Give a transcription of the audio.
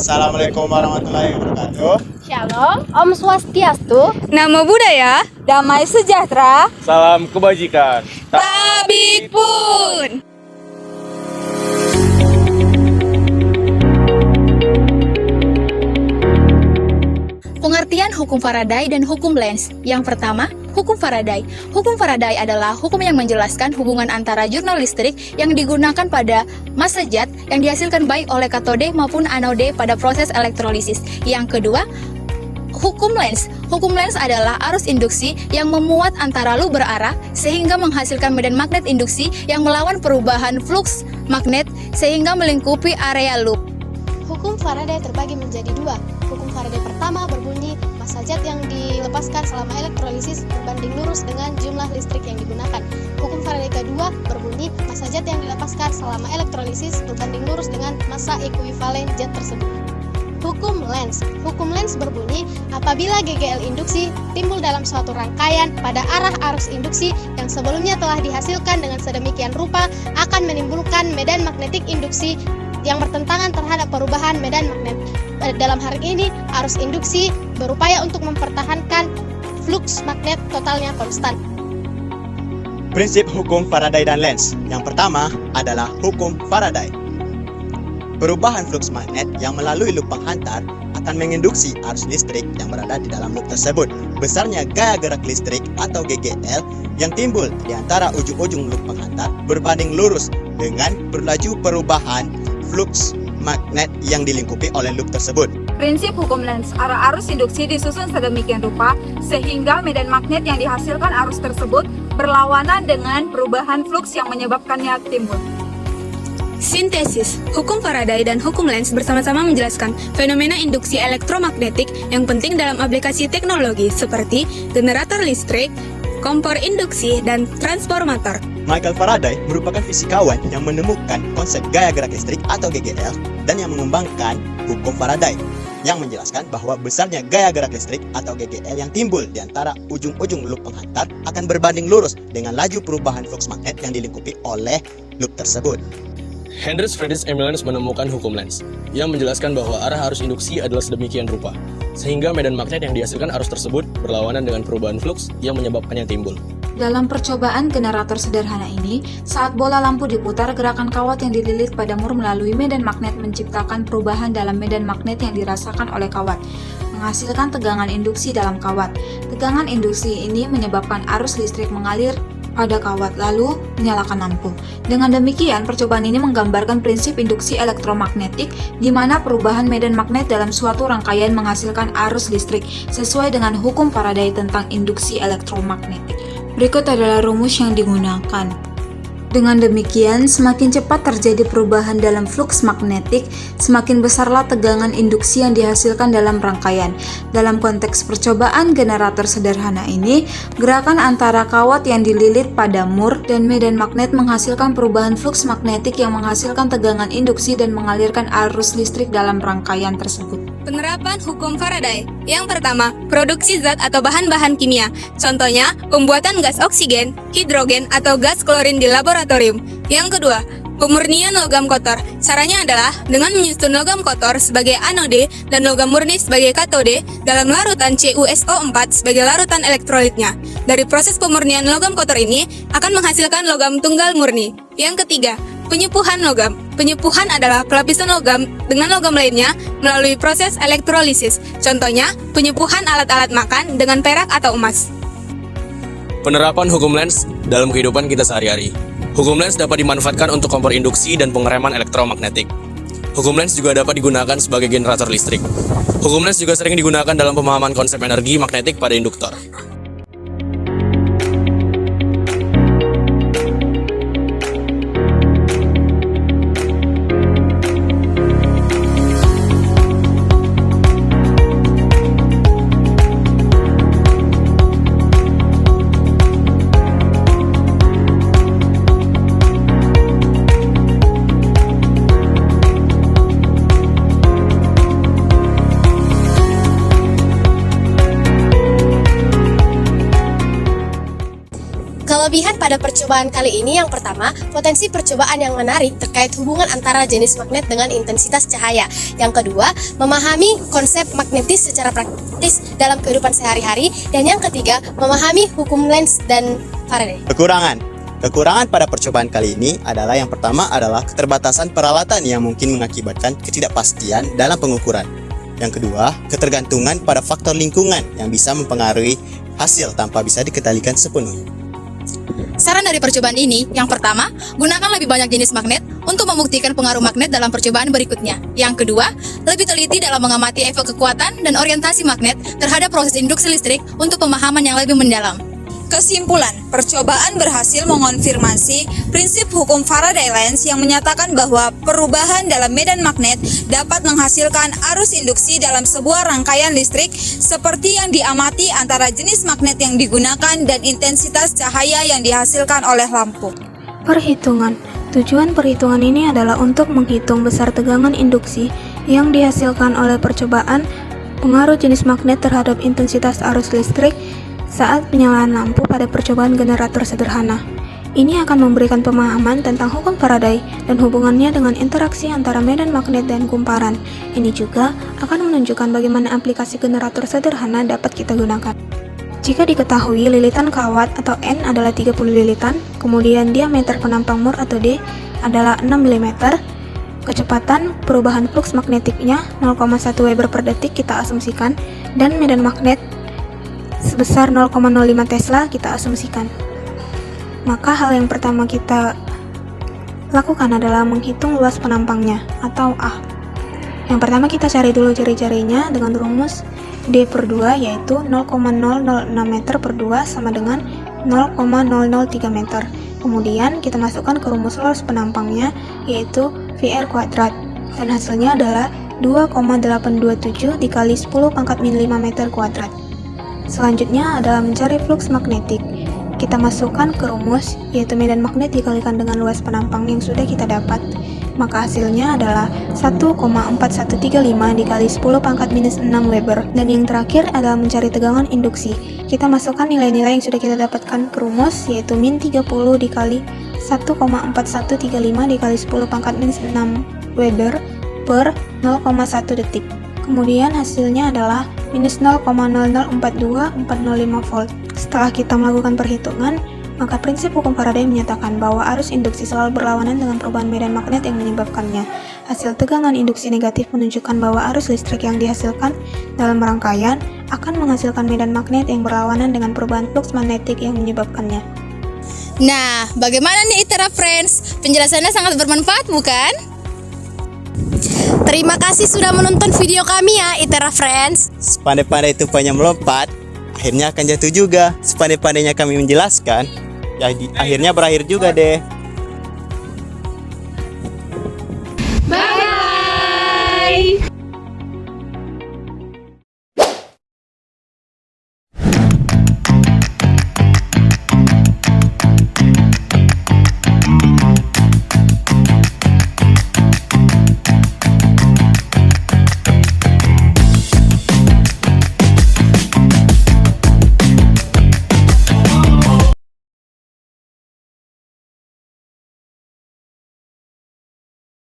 Assalamualaikum warahmatullahi wabarakatuh. Shalom, Om Swastiastu. Namo Buddhaya, damai sejahtera, Salam kebajikan. tabik pun. Pengertian hukum Faraday dan hukum Lenz. Yang pertama, hukum Faraday. Hukum Faraday adalah hukum yang menjelaskan hubungan antara jurnal listrik yang digunakan pada massa zat yang dihasilkan baik oleh katode maupun anode pada proses elektrolisis. Yang kedua, hukum Lenz. Hukum Lenz adalah arus induksi yang memuat antara loop berarah sehingga menghasilkan medan magnet induksi yang melawan perubahan flux magnet sehingga melingkupi area loop. Hukum Faraday terbagi menjadi dua. Hukum Faraday pertama berbunyi massa zat yang dilepaskan selama elektrolisis berbanding lurus dengan jumlah listrik yang digunakan. Hukum Faraday kedua berbunyi massa zat yang dilepaskan selama elektrolisis berbanding lurus dengan massa ekuivalen zat tersebut. Hukum Lenz. Hukum Lenz berbunyi apabila GGL induksi timbul dalam suatu rangkaian pada arah arus induksi yang sebelumnya telah dihasilkan dengan sedemikian rupa akan menimbulkan medan magnetik induksi yang bertentangan terhadap perubahan medan magnet. Dalam hal ini, arus induksi berupaya untuk mempertahankan flux magnet totalnya konstan. Prinsip hukum Faraday dan Lenz. Yang pertama adalah hukum Faraday. Perubahan flux magnet yang melalui loop penghantar akan menginduksi arus listrik yang berada di dalam loop tersebut. Besarnya gaya gerak listrik atau GGL yang timbul di antara ujung-ujung loop penghantar berbanding lurus dengan berlaju perubahan flux magnet yang dilingkupi oleh loop tersebut. Prinsip hukum Lenz, arah arus induksi disusun sedemikian rupa sehingga medan magnet yang dihasilkan arus tersebut berlawanan dengan perubahan flux yang menyebabkannya timbul. Sintesis, hukum Faraday dan hukum Lenz bersama-sama menjelaskan fenomena induksi elektromagnetik yang penting dalam aplikasi teknologi seperti generator listrik, kompor induksi, dan transformator. Michael Faraday merupakan fisikawan yang menemukan konsep gaya gerak listrik atau GGL dan yang mengembangkan hukum Faraday yang menjelaskan bahwa besarnya gaya gerak listrik atau GGL yang timbul di antara ujung-ujung loop penghantar akan berbanding lurus dengan laju perubahan flux magnet yang dilingkupi oleh loop tersebut. Hendrik Friedrich Emilianus menemukan hukum Lenz yang menjelaskan bahwa arah arus induksi adalah sedemikian rupa sehingga medan magnet yang dihasilkan arus tersebut berlawanan dengan perubahan flux yang menyebabkannya timbul. Dalam percobaan generator sederhana ini, saat bola lampu diputar, gerakan kawat yang dililit pada mur melalui medan magnet menciptakan perubahan dalam medan magnet yang dirasakan oleh kawat, menghasilkan tegangan induksi dalam kawat. Tegangan induksi ini menyebabkan arus listrik mengalir pada kawat lalu menyalakan lampu. Dengan demikian, percobaan ini menggambarkan prinsip induksi elektromagnetik di mana perubahan medan magnet dalam suatu rangkaian menghasilkan arus listrik sesuai dengan hukum Faraday tentang induksi elektromagnetik. Berikut adalah rumus yang digunakan. Dengan demikian, semakin cepat terjadi perubahan dalam flux magnetik, semakin besarlah tegangan induksi yang dihasilkan dalam rangkaian. Dalam konteks percobaan generator sederhana ini, gerakan antara kawat yang dililit pada mur dan medan magnet menghasilkan perubahan flux magnetik yang menghasilkan tegangan induksi dan mengalirkan arus listrik dalam rangkaian tersebut. Penerapan hukum Faraday. Yang pertama, produksi zat atau bahan-bahan kimia. Contohnya, pembuatan gas oksigen, hidrogen, atau gas klorin di laboratorium. Yang kedua, pemurnian logam kotor. Caranya adalah dengan menyusun logam kotor sebagai anode dan logam murni sebagai katode dalam larutan CuSO4 sebagai larutan elektrolitnya. Dari proses pemurnian logam kotor ini akan menghasilkan logam tunggal murni. Yang ketiga, penyepuhan logam. Penyepuhan adalah pelapisan logam dengan logam lainnya melalui proses elektrolisis. Contohnya, penyepuhan alat-alat makan dengan perak atau emas. Penerapan hukum Lenz dalam kehidupan kita sehari-hari. Hukum Lenz dapat dimanfaatkan untuk kompor induksi dan pengereman elektromagnetik. Hukum Lenz juga dapat digunakan sebagai generator listrik. Hukum Lenz juga sering digunakan dalam pemahaman konsep energi magnetik pada induktor. Kelebihan pada percobaan kali ini yang pertama, potensi percobaan yang menarik terkait hubungan antara jenis magnet dengan intensitas cahaya. Yang kedua, memahami konsep magnetis secara praktis dalam kehidupan sehari-hari. Dan yang ketiga, memahami hukum Lenz dan Faraday. Kekurangan pada percobaan kali ini adalah yang pertama adalah keterbatasan peralatan yang mungkin mengakibatkan ketidakpastian dalam pengukuran. Yang kedua, ketergantungan pada faktor lingkungan yang bisa mempengaruhi hasil tanpa bisa dikendalikan sepenuhnya. Saran dari percobaan ini, yang pertama, gunakan lebih banyak jenis magnet untuk membuktikan pengaruh magnet dalam percobaan berikutnya. Yang kedua, lebih teliti dalam mengamati efek kekuatan dan orientasi magnet terhadap proses induksi listrik untuk pemahaman yang lebih mendalam. Kesimpulan, percobaan berhasil mengonfirmasi prinsip hukum Faraday-Lenz yang menyatakan bahwa perubahan dalam medan magnet dapat menghasilkan arus induksi dalam sebuah rangkaian listrik seperti yang diamati antara jenis magnet yang digunakan dan intensitas cahaya yang dihasilkan oleh lampu. Perhitungan. Tujuan perhitungan ini adalah untuk menghitung besar tegangan induksi yang dihasilkan oleh percobaan, pengaruh jenis magnet terhadap intensitas arus listrik saat penyalaan lampu pada percobaan generator sederhana. Ini akan memberikan pemahaman tentang hukum Faraday dan hubungannya dengan interaksi antara medan magnet dan kumparan. Ini juga akan menunjukkan bagaimana aplikasi generator sederhana dapat kita gunakan. Jika diketahui lilitan kawat atau N adalah 30 lilitan, kemudian diameter penampang mur atau D adalah 6 mm, kecepatan perubahan flux magnetiknya 0,1 Weber per detik kita asumsikan, dan medan magnet sebesar 0,05 Tesla kita asumsikan. Maka hal yang pertama kita lakukan adalah menghitung luas penampangnya atau A. Yang pertama kita cari dulu jari-jarinya dengan rumus D per 2 yaitu 0,006 meter per 2 sama dengan 0,003 meter. Kemudian kita masukkan ke rumus luas penampangnya yaitu VR kuadrat dan hasilnya adalah 2,827 dikali 10 pangkat min 5 meter kuadrat. Selanjutnya adalah mencari flux magnetik. Kita masukkan ke rumus, yaitu medan magnet dikalikan dengan luas penampang yang sudah kita dapat. Maka hasilnya adalah 1,4135 dikali 10 pangkat minus 6 Weber. Dan yang terakhir adalah mencari tegangan induksi. Kita masukkan nilai-nilai yang sudah kita dapatkan ke rumus, yaitu min 30 dikali 1,4135 dikali 10 pangkat minus 6 Weber per 0,1 detik. Kemudian hasilnya adalah minus 0,0042405 volt. Setelah kita melakukan perhitungan, maka prinsip hukum Faraday menyatakan bahwa arus induksi selalu berlawanan dengan perubahan medan magnet yang menyebabkannya. Hasil tegangan induksi negatif menunjukkan bahwa arus listrik yang dihasilkan dalam rangkaian akan menghasilkan medan magnet yang berlawanan dengan perubahan flux magnetik yang menyebabkannya. Nah, bagaimana nih ITERA Friends? Penjelasannya sangat bermanfaat, bukan? Terima kasih sudah menonton video kami ya, ITERA Friends. Sepandai-pandai tupanya melompat, akhirnya akan jatuh juga. Sepandai-pandainya kami menjelaskan, jadi akhirnya berakhir juga deh.